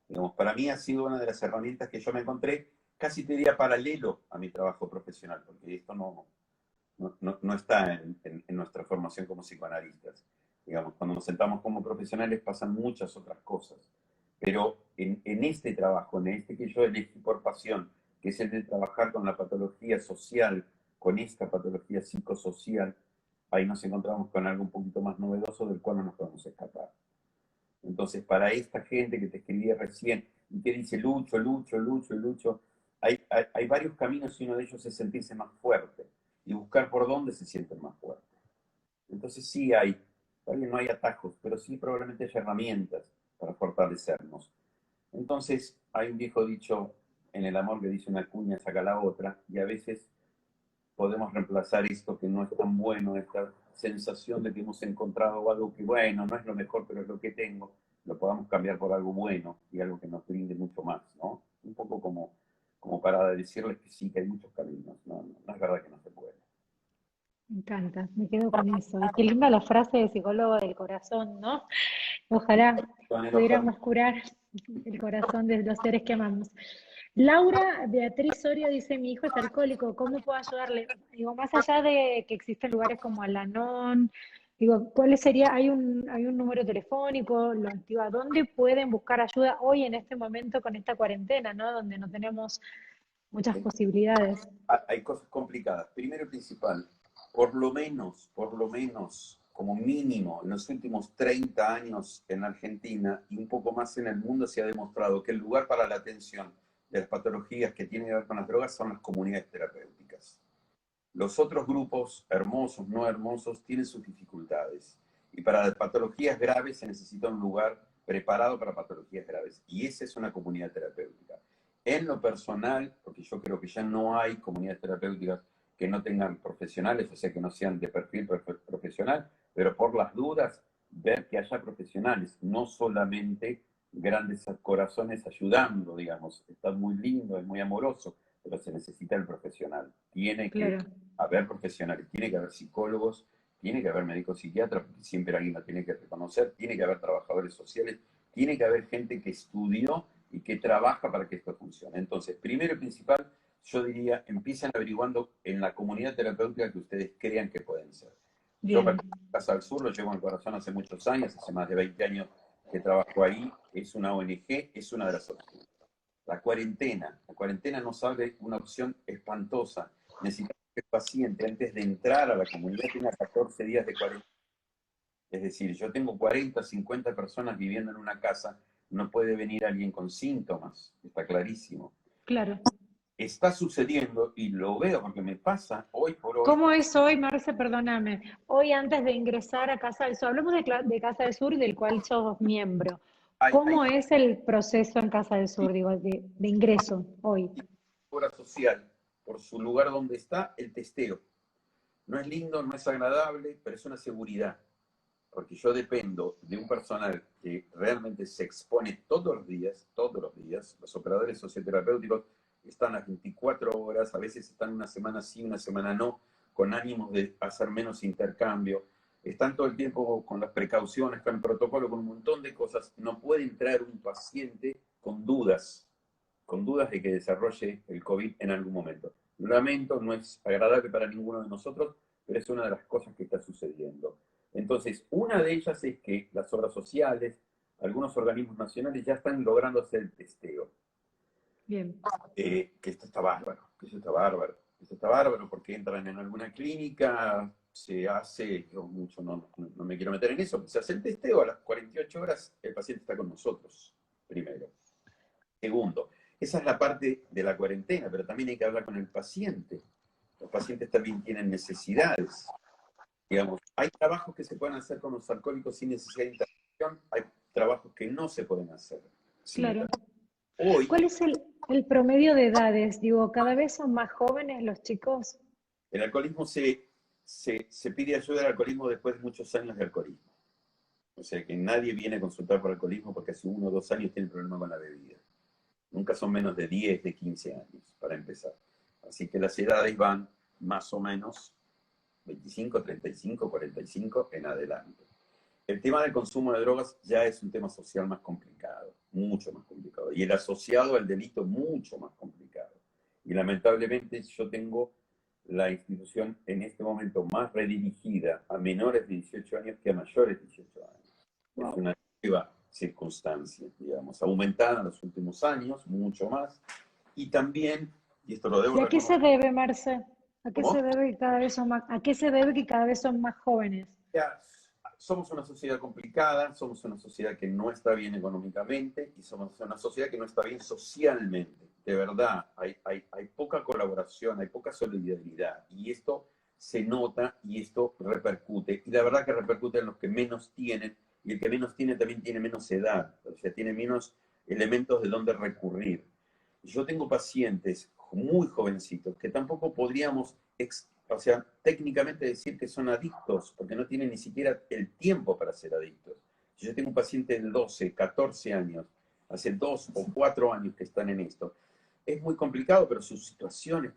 Digamos, para mí ha sido una de las herramientas que yo me encontré, casi te diría paralelo a mi trabajo profesional, porque esto no está en nuestra formación como psicoanalistas. Digamos, cuando nos sentamos como profesionales pasan muchas otras cosas. Pero en este trabajo, en este que yo elegí por pasión, que es el de trabajar con la patología social, con esta patología psicosocial, ahí nos encontramos con algo un poquito más novedoso del cual no nos podemos escapar. Entonces, para esta gente que te escribí recién y que dice Lucho, Lucho, Lucho, Lucho, hay varios caminos y uno de ellos es sentirse más fuerte y buscar por dónde se sienten más fuertes. Entonces sí hay, todavía no hay atajos, pero sí probablemente hay herramientas para fortalecernos. Entonces hay un viejo dicho en el amor que dice una cuña saca la otra y a veces podemos reemplazar esto que no es tan bueno, esta sensación de que hemos encontrado algo que, bueno, no es lo mejor, pero es lo que tengo, lo podamos cambiar por algo bueno y algo que nos brinde mucho más, ¿no? Un poco como para decirles que sí, que hay muchos caminos, no es verdad que no se puede. me encanta, me quedo con eso. Y qué linda la frase de psicólogo del corazón, ¿no? Ojalá Van a enojar. pudiéramos curar el corazón de los seres que amamos. Laura Beatriz Soria dice, mi hijo es alcohólico, ¿cómo puedo ayudarle? Digo, más allá de que existen lugares como Al-Anon, digo, ¿cuál sería? Hay un número telefónico, digo, ¿a dónde pueden buscar ayuda hoy en este momento con esta cuarentena, ¿no? Donde no tenemos muchas posibilidades. Hay cosas complicadas. Primero y principal, por lo menos, como mínimo, en los últimos 30 años en Argentina y un poco más en el mundo se ha demostrado que el lugar para la atención de las patologías que tienen que ver con las drogas son las comunidades terapéuticas. Los otros grupos, hermosos, no hermosos, tienen sus dificultades. Y para patologías graves se necesita un lugar preparado para patologías graves. Y esa es una comunidad terapéutica. En lo personal, porque yo creo que ya no hay comunidades terapéuticas que no tengan profesionales, o sea, que no sean de perfil profesional, pero por las dudas, ver que haya profesionales, no solamente grandes corazones ayudando, digamos. Está muy lindo, es muy amoroso, pero se necesita el profesional. Tiene que Claro. haber profesionales, tiene que haber psicólogos, tiene que haber médicos psiquiatras, porque siempre alguien lo tiene que reconocer, tiene que haber trabajadores sociales, tiene que haber gente que estudió y que trabaja para que esto funcione. Entonces, primero y principal, yo diría, empiecen averiguando en la comunidad terapéutica que ustedes crean que pueden ser. Yo Bien, para Casa del Sur lo llevo en el corazón hace muchos años, hace más de 20 años que trabajo ahí. Es una ONG, es una de las opciones. La cuarentena nos abre una opción espantosa. Necesitamos que el paciente, antes de entrar a la comunidad, tenga 14 días de cuarentena. Es decir, yo tengo 40, 50 personas viviendo en una casa, no puede venir alguien con síntomas, está clarísimo. claro. Está sucediendo y lo veo porque me pasa hoy por hoy. ¿Cómo es hoy, Marce? Perdóname. Hoy antes de ingresar a Casa del Sur, hablamos de Casa del Sur, del cual sos miembro. Hay ¿Cómo es el proceso en Casa del Sur, digo, de ingreso hoy? obra social, por su lugar donde está, el testeo. No es lindo, no es agradable, pero es una seguridad. Porque yo dependo de un personal que realmente se expone todos los días. Los operadores socioterapéuticos están las 24 horas, a veces están una semana sí, una semana no, con ánimos de hacer menos intercambio. Están todo el tiempo con las precauciones, con el protocolo, con un montón de cosas. No puede entrar un paciente con dudas de que desarrolle el COVID en algún momento. Lamento, no es agradable para ninguno de nosotros, pero es una de las cosas que está sucediendo. Entonces, una de ellas es que las obras sociales, algunos organismos nacionales ya están logrando hacer el testeo. Bien, Que esto está bárbaro, que eso está bárbaro. Esto está bárbaro porque entran en alguna clínica, se hace, yo mucho no me quiero meter en eso, se hace el testeo, a las 48 horas el paciente está con nosotros, primero. Segundo, esa es la parte de la cuarentena, pero también hay que hablar con el paciente. Los pacientes también tienen necesidades. Digamos, hay trabajos que se pueden hacer con los alcohólicos sin necesidad de intervención, hay trabajos que no se pueden hacer sin claro. intervención. Hoy, ¿Cuál es el promedio de edades? Digo, ¿cada vez son más jóvenes los chicos? el alcoholismo se pide ayuda al alcoholismo después de muchos años de alcoholismo. O sea que nadie viene a consultar por alcoholismo porque hace 1 o 2 años tiene problema con la bebida. Nunca son menos de 10, de 15 años, para empezar. Así que las edades van más o menos 25, 35, 45 en adelante. El tema del consumo de drogas ya es un tema social más complicado, mucho más complicado. Y el asociado al delito mucho más complicado. Y lamentablemente yo tengo la institución en este momento más redirigida a menores de 18 años que a mayores de 18 años. Es Wow. una nueva circunstancia, digamos, aumentada en los últimos años, mucho más. Y también, y esto lo debo ¿Y a qué se reconocer, debe, Marce? ¿A qué se ¿cómo? debe que cada vez son más, a qué se debe que cada vez son más jóvenes? Ya, somos una sociedad complicada, somos una sociedad que no está bien económicamente y somos una sociedad que no está bien socialmente. De verdad, hay poca colaboración, hay poca solidaridad y esto se nota y esto repercute. Y la verdad que repercute en los que menos tienen y el que menos tiene también tiene menos edad, o sea, tiene menos elementos de dónde recurrir. Yo tengo pacientes muy jovencitos que tampoco podríamos o sea, técnicamente decir que son adictos, porque no tienen ni siquiera el tiempo para ser adictos. Si yo tengo un paciente de 12, 14 años, hace 2 o 4 años que están en esto, es muy complicado, pero su situación es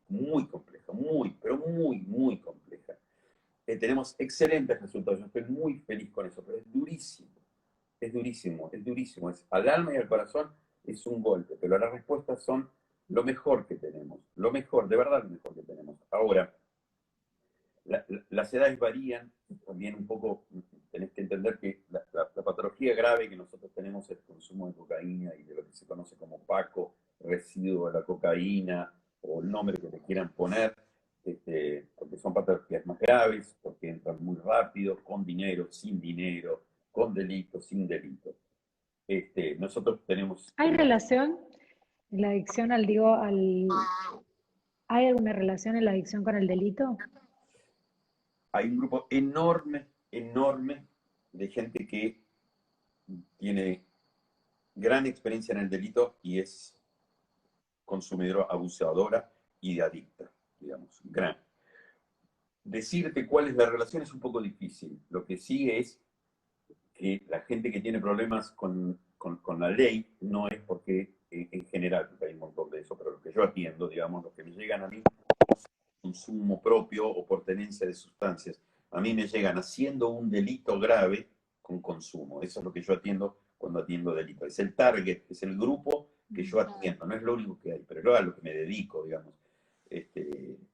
muy compleja, pero muy compleja. Tenemos excelentes resultados, yo estoy muy feliz con eso, pero es durísimo, es durísimo, es durísimo, es al alma y al corazón es un golpe, pero las respuestas son lo mejor que tenemos, lo mejor, de verdad lo mejor que tenemos. Ahora, las edades varían, también un poco tenés que entender que la patología grave que nosotros tenemos es el consumo de cocaína y de lo que se conoce como PACO, residuo de la cocaína, o el nombre que le quieran poner, porque son patologías más graves, porque entran muy rápido, con dinero, sin dinero, con delito, sin delito. Nosotros ¿Hay relación en la adicción al, digo, al... ¿Hay alguna relación en la adicción con el delito? hay un grupo enorme, enorme de gente que tiene gran experiencia en el delito y es consumidora abusadora y de adicta, digamos, gran. Decirte cuál es la relación es un poco difícil. Lo que sí es que la gente que tiene problemas con la ley no es porque, en general, porque hay un montón de eso, pero lo que yo atiendo, digamos, los que me llegan a mí, consumo propio o por tenencia de sustancias, a mí me llegan haciendo un delito grave con consumo. Eso es lo que yo atiendo cuando atiendo delito. Es el target, es el grupo que yo atiendo. No es lo único que hay, pero es a lo que me dedico, digamos.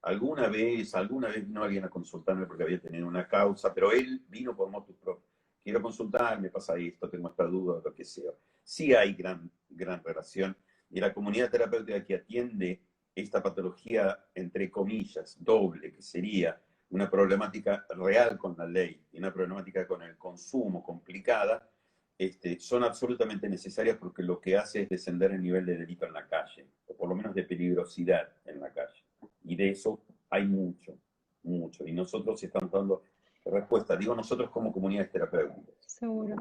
Alguna vez vino alguien a consultarme porque había tenido una causa, pero él vino por motus propio. Quiero consultar, me pasa esto, tengo esta duda, lo que sea. Sí hay gran relación, y la comunidad terapéutica que atiende esta patología, entre comillas, doble, que sería una problemática real con la ley y una problemática con el consumo complicada, son absolutamente necesarias, porque lo que hace es descender el nivel de delito en la calle, o por lo menos de peligrosidad en la calle. Y de eso hay mucho, mucho. Y nosotros estamos dando respuesta, digo nosotros como comunidades terapéuticas. Seguro.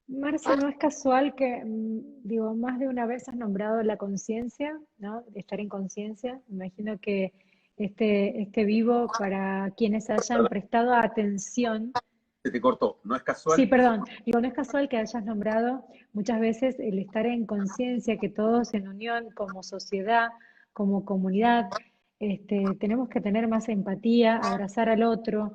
Marce, no es casual que, digo, más de una vez has nombrado la conciencia, ¿no? De estar en conciencia. Imagino que este vivo, para quienes hayan prestado atención. Se te cortó, ¿no es Sí, casual? perdón. Digo, no es casual que hayas nombrado muchas veces el estar en conciencia, que todos en unión, como sociedad, como comunidad, tenemos que tener más empatía, abrazar al otro,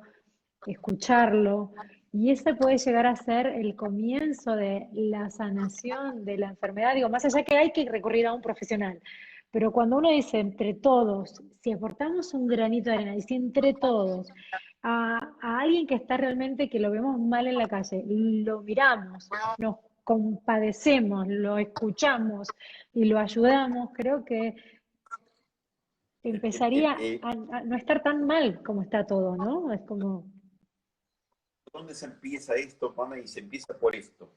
escucharlo, y ese puede llegar a ser el comienzo de la sanación de la enfermedad. Digo, más allá que hay que recurrir a un profesional, pero cuando uno dice entre todos, si aportamos un granito de arena, y si entre todos, a alguien que está realmente, que lo vemos mal en la calle, lo miramos, nos compadecemos, lo escuchamos y lo ayudamos, creo que empezaría a no estar tan mal como está todo, ¿no? Es como... ¿Dónde se empieza esto, Pama? Y se empieza por esto.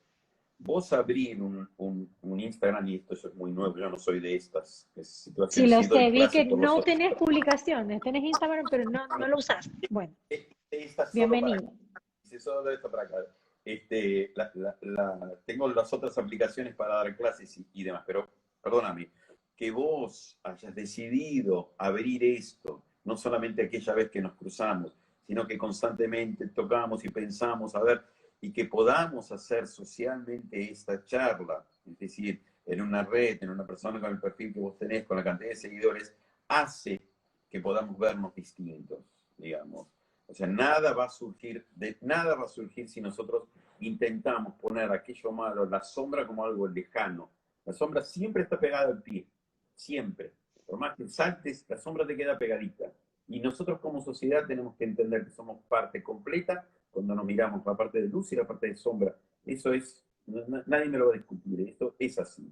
Vos abrir un Instagram, y esto es muy nuevo, yo no soy de estas Sí, situaciones, lo sí doy sé, vi que clase por los no otros. tenés publicaciones, tenés Instagram, pero no lo usás. Bueno, Esta solo para acá, bienvenido. solo de esto para acá. Tengo las otras aplicaciones para dar clases y demás, pero perdóname, que vos hayas decidido abrir esto, no solamente aquella vez que nos cruzamos, sino que constantemente tocamos y pensamos, a ver, y que podamos hacer socialmente esta charla, es decir, en una red, en una persona con el perfil que vos tenés, con la cantidad de seguidores, hace que podamos vernos distintos, digamos. O sea, nada va a surgir si nosotros intentamos poner aquello malo, la sombra, como algo lejano. La sombra siempre está pegada al pie, siempre. Por más que saltes, la sombra te queda pegadita. Y nosotros como sociedad tenemos que entender que somos parte completa cuando nos miramos, la parte de luz y la parte de sombra. Eso es, nadie me lo va a discutir, esto es así.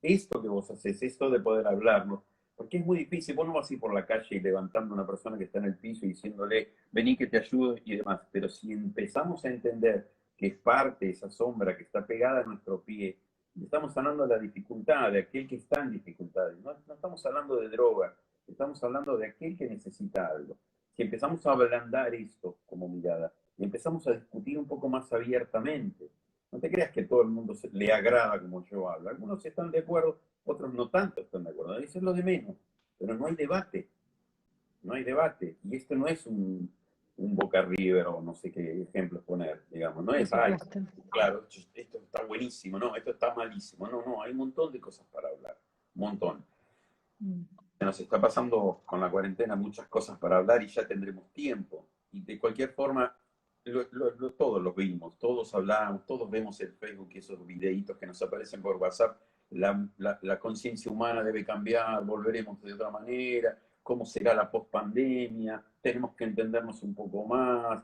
Esto que vos haces, esto de poder hablarlo, porque es muy difícil. Vos no vas a ir por la calle levantando a una persona que está en el piso y diciéndole, vení que te ayudo y demás. Pero si empezamos a entender que es parte de esa sombra que está pegada a nuestro pie, y estamos hablando de la dificultad, de aquel que está en dificultades, no estamos hablando de droga, estamos hablando de aquel que necesita algo. Si empezamos a ablandar esto como mirada y empezamos a discutir un poco más abiertamente, no te creas que todo el mundo le agrada como yo hablo. Algunos están de acuerdo, otros no tanto están de acuerdo. Eso es lo de menos. Pero no hay debate. No hay debate. Y esto no es un Boca River o no sé qué ejemplos poner, digamos. No Por es, ay, supuesto. claro, esto está buenísimo, no, esto está malísimo. No, hay un montón de cosas para hablar. Un montón. Mm. Nos está pasando con la cuarentena muchas cosas para hablar y ya tendremos tiempo. Y de cualquier forma, todos los vimos, todos hablamos, todos vemos el Facebook y esos videitos que nos aparecen por WhatsApp. La conciencia humana debe cambiar, volveremos de otra manera, cómo será la post-pandemia, tenemos que entendernos un poco más,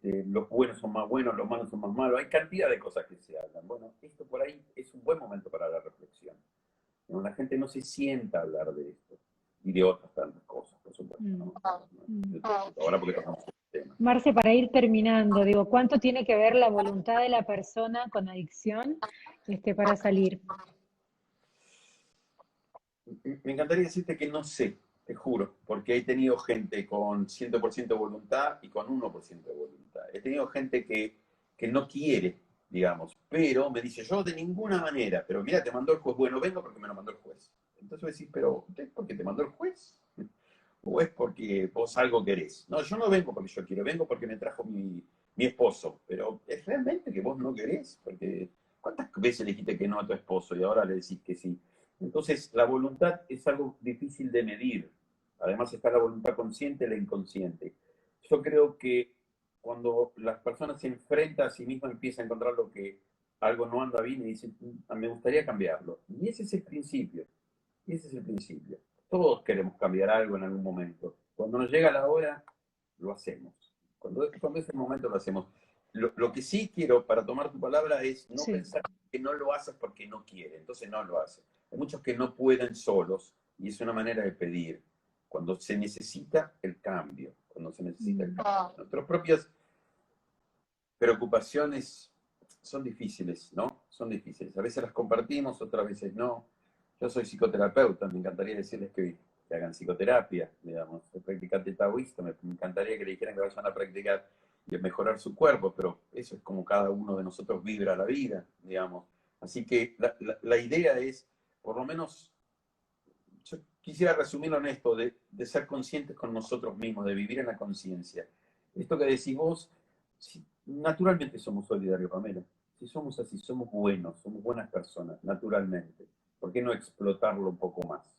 los buenos son más buenos, los malos son más malos, hay cantidad de cosas que se hablan. Bueno, esto por ahí es un buen momento para la reflexión. ¿No? La gente no se sienta a hablar de esto y de otras tantas cosas, por supuesto. Mm. ¿No? Mm. Ahora porque tocamos el tema. Marce, para ir terminando, digo, ¿cuánto tiene que ver la voluntad de la persona con adicción, para salir? Me encantaría decirte que no sé, te juro, porque he tenido gente con 100% de voluntad y con 1% de voluntad. He tenido gente que no quiere, digamos, pero me dice, yo de ninguna manera, pero mira, te mandó el juez, bueno, vengo porque me lo mandó el juez. Entonces vos decís, pero ¿es porque te mandó el juez? ¿O es porque vos algo querés? No, yo no vengo porque yo quiero, vengo porque me trajo mi esposo, pero ¿es realmente que vos no querés? Porque ¿cuántas veces le dijiste que no a tu esposo y ahora le decís que sí? Entonces, la voluntad es algo difícil de medir. Además está la voluntad consciente y la inconsciente. Yo creo que cuando las personas se enfrentan a sí mismas, empiezan a encontrar lo que algo no anda bien y dicen, me gustaría cambiarlo. Y ese es el principio. Ese es el principio. Todos queremos cambiar algo en algún momento. Cuando nos llega la hora, lo hacemos. Cuando es el momento, lo hacemos. Lo que sí quiero, para tomar tu palabra, es no Sí. pensar que no lo haces porque no quiere. Entonces no lo haces. Hay muchos que no pueden solos y es una manera de pedir. Cuando se necesita el cambio, cuando se necesita el cambio. Nuestras propias preocupaciones son difíciles, ¿no? Son difíciles. A veces las compartimos, otras veces no. Yo soy psicoterapeuta, me encantaría decirles que hagan psicoterapia, digamos. Soy practicante taoísta, me encantaría que le dijeran que vayan a practicar y a mejorar su cuerpo, pero eso es como cada uno de nosotros vibra la vida, digamos. Así que la idea es, por lo menos, yo quisiera resumirlo en esto, de ser conscientes con nosotros mismos, de vivir en la conciencia. Esto que decís vos, si, naturalmente somos solidarios, Pamela. Si somos así, somos buenos, somos buenas personas, naturalmente. ¿Por qué no explotarlo un poco más,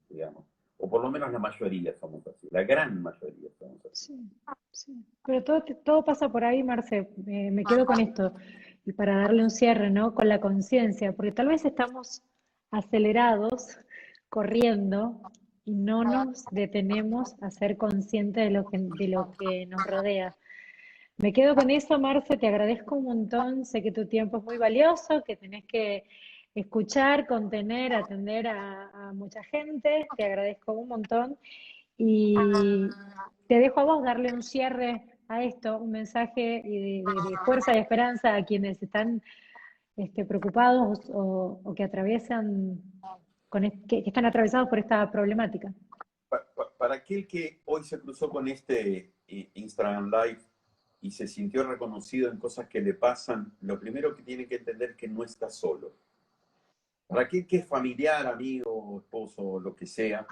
digamos? O por lo menos la mayoría somos así, la gran mayoría somos así. Sí, sí. Pero todo pasa por ahí, Marce. Me quedo con esto. Y para darle un cierre, ¿no? Con la conciencia, porque tal vez estamos acelerados, corriendo, y no nos detenemos a ser conscientes de lo que nos rodea. Me quedo con eso, Marce, te agradezco un montón. Sé que tu tiempo es muy valioso, que tenés que escuchar, contener, atender a mucha gente. Te agradezco un montón. Y te dejo a vos darle un cierre a esto, un mensaje de fuerza y esperanza a quienes están preocupados o que atraviesan, que están atravesados por esta problemática. Para aquel que hoy se cruzó con este Instagram Live y se sintió reconocido en cosas que le pasan, lo primero que tiene que entender es que no está solo. Para aquel que es familiar, amigo, esposo, lo que sea,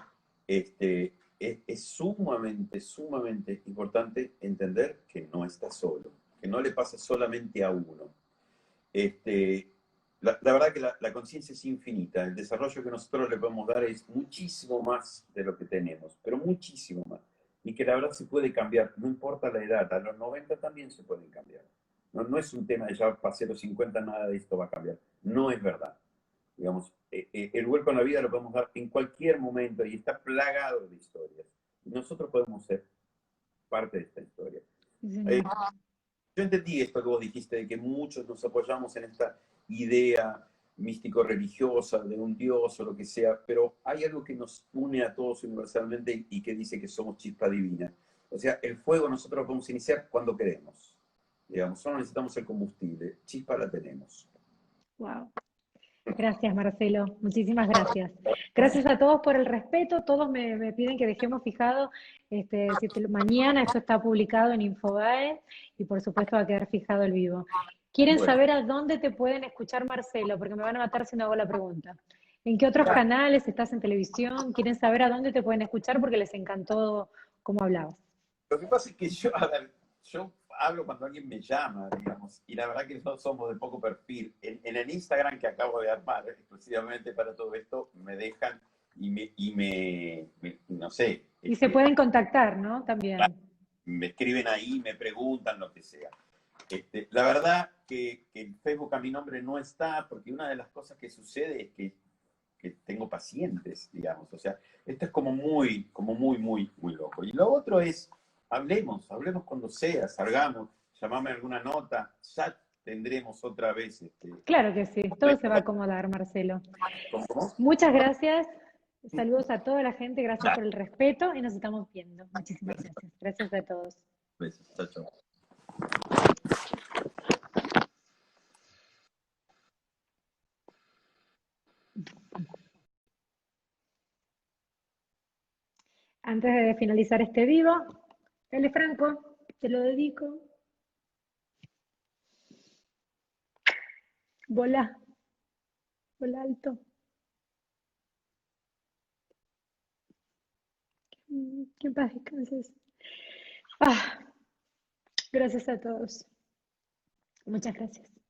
es sumamente, sumamente importante entender que no está solo, que no le pasa solamente a uno. La verdad que la conciencia es infinita, el desarrollo que nosotros le podemos dar es muchísimo más de lo que tenemos, pero muchísimo más. Y que la verdad se puede cambiar, no importa la edad, a los 90 también se pueden cambiar. No es un tema de ya pasé los 50, nada de esto va a cambiar. No es verdad. Digamos, el vuelco en la vida lo podemos dar en cualquier momento y está plagado de historias. Y nosotros podemos ser parte de esta historia. Sí, Eh, señor. yo entendí esto que vos dijiste, de que muchos nos apoyamos en esta idea místico-religiosa de un dios o lo que sea, pero hay algo que nos une a todos universalmente y que dice que somos chispa divina. O sea, el fuego nosotros lo podemos iniciar cuando queremos. Digamos, solo necesitamos el combustible. Chispa la tenemos. Wow. Gracias, Marcelo. Muchísimas gracias. Gracias a todos por el respeto. Todos me piden que dejemos fijado, mañana esto está publicado en Infobae y por supuesto va a quedar fijado el vivo. ¿Quieren Bueno, saber a dónde te pueden escuchar, Marcelo? Porque me van a matar si no hago la pregunta. ¿En qué otros canales estás en televisión? ¿Quieren saber a dónde te pueden escuchar? Porque les encantó cómo hablabas. lo que pasa es que yo, a ver, yo hablo cuando alguien me llama, digamos, y la verdad que no somos de poco perfil. En el Instagram que acabo de armar exclusivamente para todo esto, me dejan no sé, Y se pueden contactar, ¿no? También. me escriben ahí, me preguntan lo que sea. La verdad que en Facebook a mi nombre no está, porque una de las cosas que sucede es que tengo pacientes, digamos. O sea, esto es muy loco. Y lo otro es, hablemos cuando sea, salgamos, llamame alguna nota, ya tendremos otra vez. Claro que sí, todo se va a acomodar, Marcelo. ¿Cómo? Muchas gracias. Saludos a toda la gente, gracias por el respeto y nos estamos viendo. Muchísimas gracias. Gracias a todos. Besos, chao, chao. Antes de finalizar este vivo, L. Franco, te lo dedico. Volá, volá alto. Que en paz descanses. Gracias a todos. Muchas gracias.